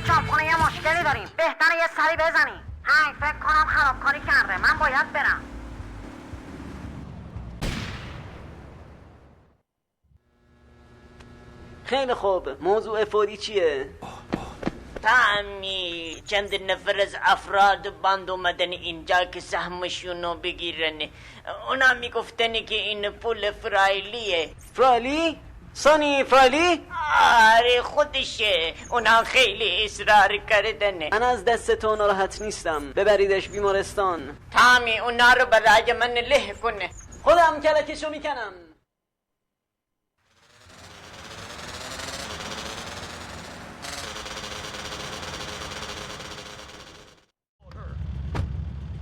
شامخونه یه مشکلی داریم، بهتره یه سری بزنی. هی فکر کنم خرابکاری کرده، من باید برم. خیلی خوب، موضوع فوری چیه؟ تامی چند نفر از افراد باند اومدن اینجا که سهمشونو بگیرن. اونا میگفتن که این پول فرایلیه. فرایلی؟ سانی فرایلی؟ آره خودشه. اونا خیلی اصرار کردن. من از دست تو ناراحت نیستم، ببریدش بیمارستان. تامی اونا رو برای من له کنه. خودم کلکشو میکنم.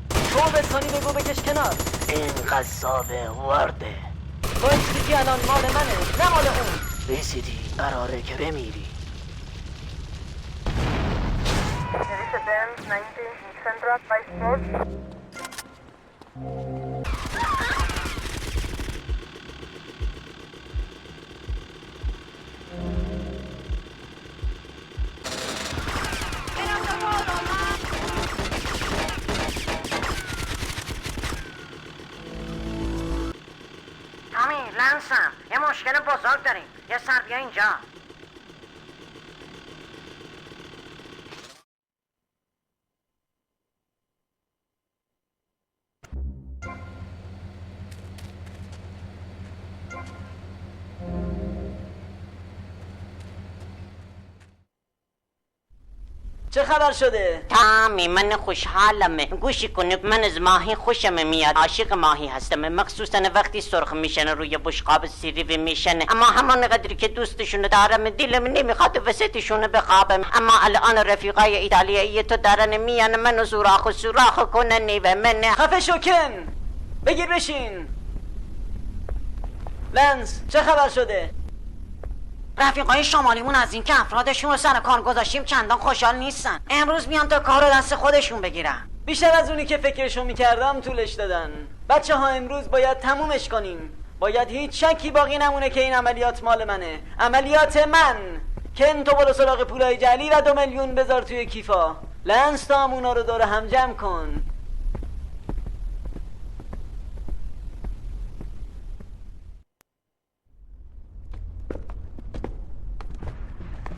تو به سانی بگو بکش کنار. این قصابه ورده. بایستی که الان مال منه نه مال اون. رسیدی قراره که بمیری. تامی، لنسم، یه مشکل بزرگ داریم. یه سر بیا اینجا. چه خبر شده؟ تامی من خوشحالم. گوشی کن، من از ماهی خوشم میاد. عاشق ماهی هستم، مخصوصا وقتی سرخ میشن روی بشقاب سیریو میشن. اما همان قدری که دوستشون دارم دلم نمیخواد وسطشون بخوابم. اما الان رفیقای ایتالیایی تو دارن میان منو سوراخ کنن و من. خفه شو کن. بگیر بشین. لنس چه خبر شده؟ رفیقای شمالیمون از این که افرادشون رو سر کار گذاشتیم چندان خوشحال نیستن. امروز میان تا کار رو دست خودشون بگیرن. بیشتر از اونی که فکرشو میکردم طولش دادن. بچه ها امروز باید تمومش کنیم. باید هیچ شکی باقی نمونه که این عملیات مال منه. عملیات من. کن تو برو سراغ پولای جعلی و 2 میلیون بذار توی کیفا. لنس تام اونا رو دور هم جمع کن.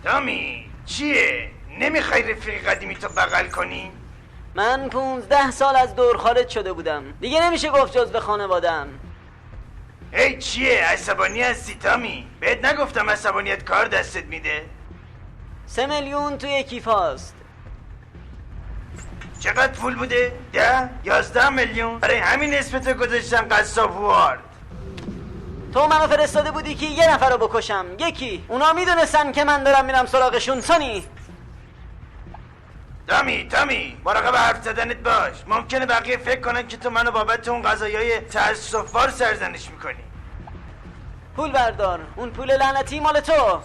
تامی چیه؟ نمیخوای رفیق قدیمی تو بغل کنی؟ من 15 سال از دور خارج شده بودم. دیگه نمیشه گفت جزو خانوادم. هی چیه؟ عصبانی هستی تامی؟ بهت نگفتم عصبانیت کار دستت میده؟ 3 میلیون توی کیفاست. چقدر پول بوده؟ 10 11 میلیون؟ برای همین اسمتو گذاشتم قصاب وارد. تو منو فرستاده بودی که یه نفر رو بکشم. یکی. اونا میدونستن که من دارم میرم سراغشون. سانی تامی مراقب حرف زدنت باش. ممکنه بقیه فکر کنن که تو منو بابت اون قضایای تأسف‌بار سرزنش میکنی. پول بردار. اون پول لعنتی مال تو.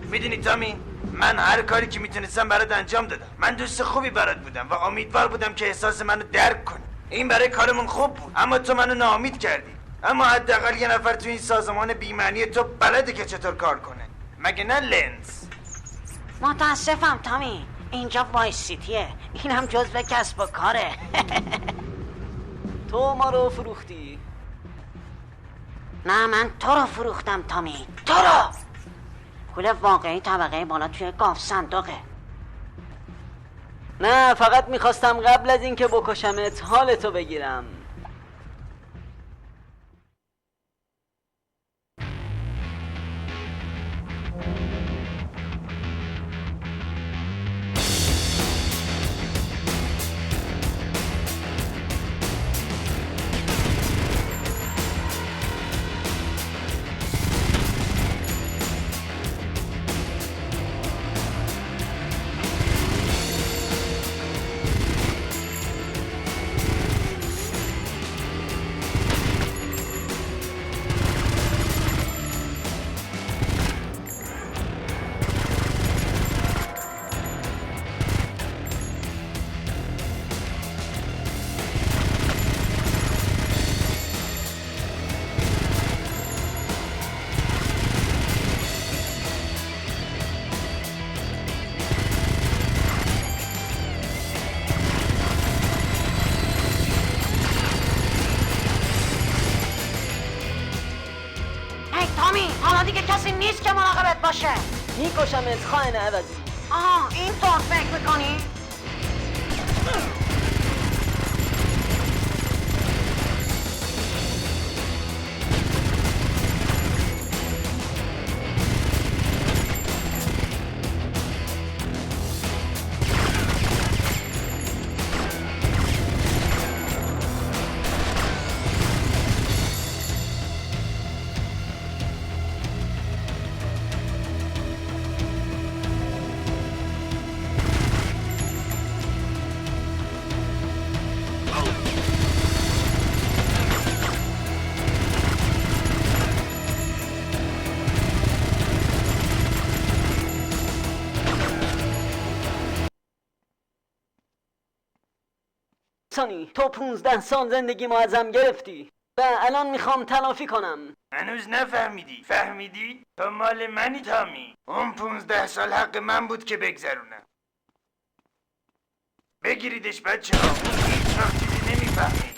میدونی تامی، من هر کاری که میتونستم برات انجام دادم. من دوست خوبی برات بودم و امیدوار بودم که احساس منو درک کنی. این برای کارمون خوب بود، اما تو منو ناامید کردی. اما حداقل یه نفر تو این سازمان بی‌معنی تو بلده که چطور کار کنه، مگه نه لنس؟ متاسفم تامی، اینجا وایس سیتیه. این هم جزو کسب و کاره. تو ما رو فروختی. نه من تو رو فروختم تامی، تو رو. پول واقعی طبقه بالا توی گاف صندوقه. نه فقط میخواستم قبل از اینکه بکشمت حالتو بگیرم. کسی نیست که مراقبت باشه. میکشمت خائن عوضی. آها اینطور فکر میکنی؟ تامی تو 15 سال زندگی ما ازم گرفتی و الان میخوام تلافی کنم. هنوز نفهمیدی؟ فهمیدی؟ تو مال منی تامی. اون 15 سال حق من بود که بگذرونم. بگیریدش بچه ها. اون هیچ وقت چیزی نمیفهمی.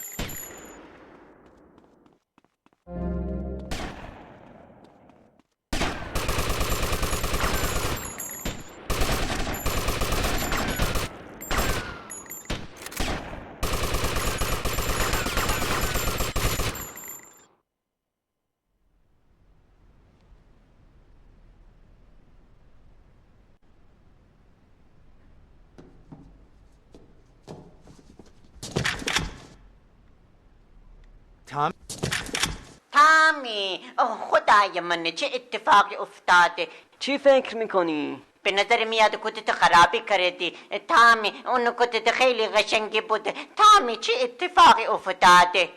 تامی خدای من چه اتفاقی افتاده؟ چی فکر میکنی؟ به نظر میاد کتت خرابی کردی. تامی اون کتت خیلی قشنگی بوده. تامی چه اتفاقی افتاده؟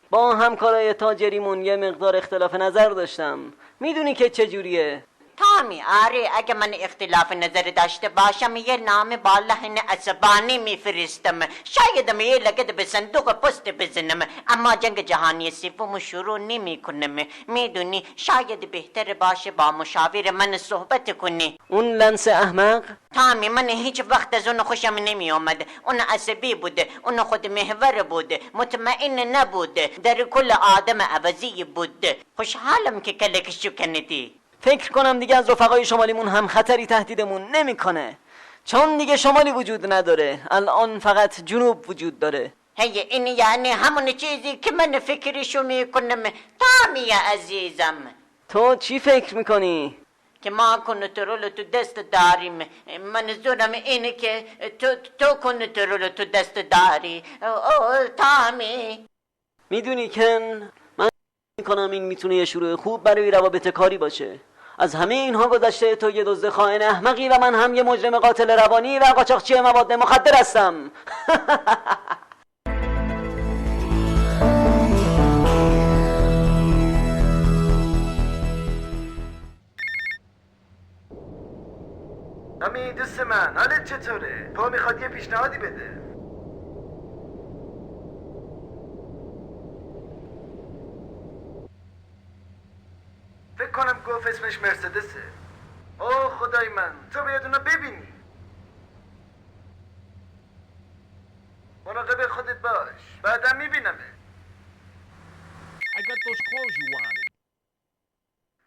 با همکارای تاجریمون یه مقدار اختلاف نظر داشتم. میدونی که چجوریه؟ تامی آره اگه من اختلاف نظر داشته باشم یه نام با لحن عصبانی میفرستم. شاید یه لگد به صندوق پست بزنم اما جنگ جهانی سوم شروع نمی کنم. میدونی شاید بهتر باشه با مشاور من صحبت کنی. اون لنس احمق؟ تامی من هیچ وقت از اون خوشم نمی آمد. اون عصبی بوده، اون خود محور بوده، مطمئن نبوده، در کل آدم عوضی بوده. خوشحالم که کلکشو کندی. فکر کنم دیگه از رفقای شمالیمون هم خطری تهدیدمون نمیکنه، چون دیگه شمالی وجود نداره، الان فقط جنوب وجود داره. هی این یعنی همون چیزی که من فکرشو میکنم. تامی عزیزم تو چی فکر میکنی؟ که ما کنترل تو دست داریم. منظورم اینه که تو کنترل تو دست داری. تامی میدونی کن، من میکنم این میتونه یه شروع خوب برای روابط کاری باشه. از همه اینها گذشته تو یه دزد خائن احمقی و من هم یه مجرم قاتل روانی و قاچاقچی مواد مخدر هستم. تامی دوست من حالت چطوره؟ پا میخواد یه پیشنهادی بده. فکر کنم گفت اسمش مرسدسه. اوه خدای من، تو باید اونو ببینی. مراقب خودت باش، بعدم میبینمه. I got those clothes you wanted.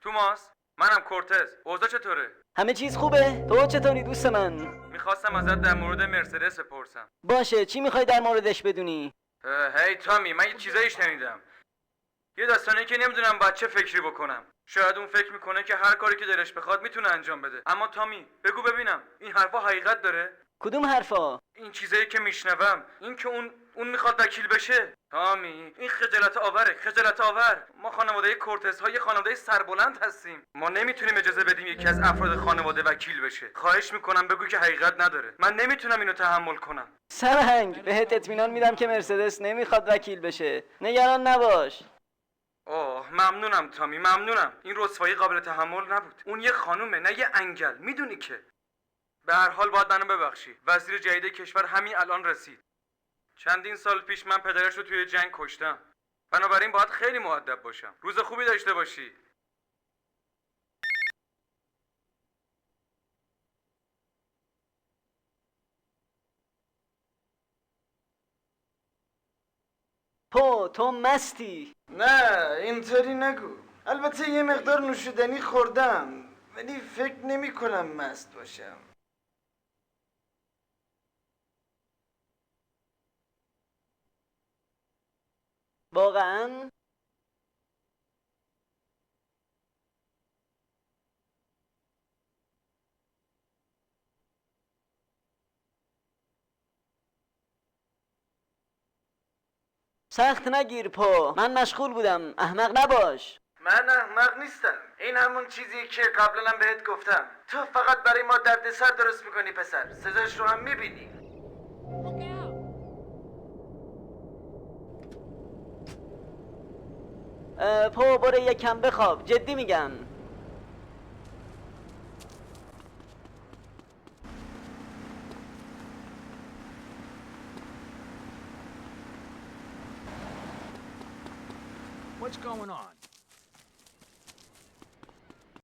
توماس، منم کورتز. اوضاع چطوره؟ همه چیز خوبه؟ تو چطوری دوست من؟ میخواستم ازت در مورد مرسدس بپرسم. باشه، چی میخوای در موردش بدونی؟ هی تامی، من یه چیزایی شنیدم. یه داستانی که نمیدونم باید چه فکری بکنم. شاید اون فکر میکنه که هر کاری که دلش بخواد میتونه انجام بده. اما تامی، بگو ببینم، این حرفا حقیقت داره؟ کدوم حرفا؟ این چیزایی که میشنوم، این که اون میخواد وکیل بشه. تامی، این خجالت آوره، خجالت آور. ما خانواده کورتز ها یه خانواده سربلند هستیم. ما نمیتونیم اجازه بدیم یکی از افراد خانواده وکیل بشه. خواهش میکنم بگو که حقیقت نداره. من نمیتونم اینو تحمل کنم. سرهنگ، بهت اطمینان میدم که مرسدس نمیخواد وکیل بشه. نگران نباش. اوه ممنونم تامی، ممنونم. این رسوایی قابل تحمل نبود. اون یه خانومه نه یه انگل، میدونی که. به هر حال باید منو ببخشی. وزیر جدید کشور همین الان رسید. چندین سال پیش من پدرش رو توی جنگ کشتم. بنابراین باید خیلی مؤدب باشم. روز خوبی داشته باشی. تو مستی. نه اینطوری نگو. البته یه مقدار نوشیدنی خوردم ولی فکر نمی کنم مست باشم. واقعا؟ سخت نگیر پا، من مشغول بودم، احمق نباش. من احمق نیستم. این همون چیزی که قبلا بهت گفتم. تو فقط برای ما دردسر درست میکنی پسر. سزاش رو هم میبینی. پا برو یکم بخواب، جدی میگم. What's going on?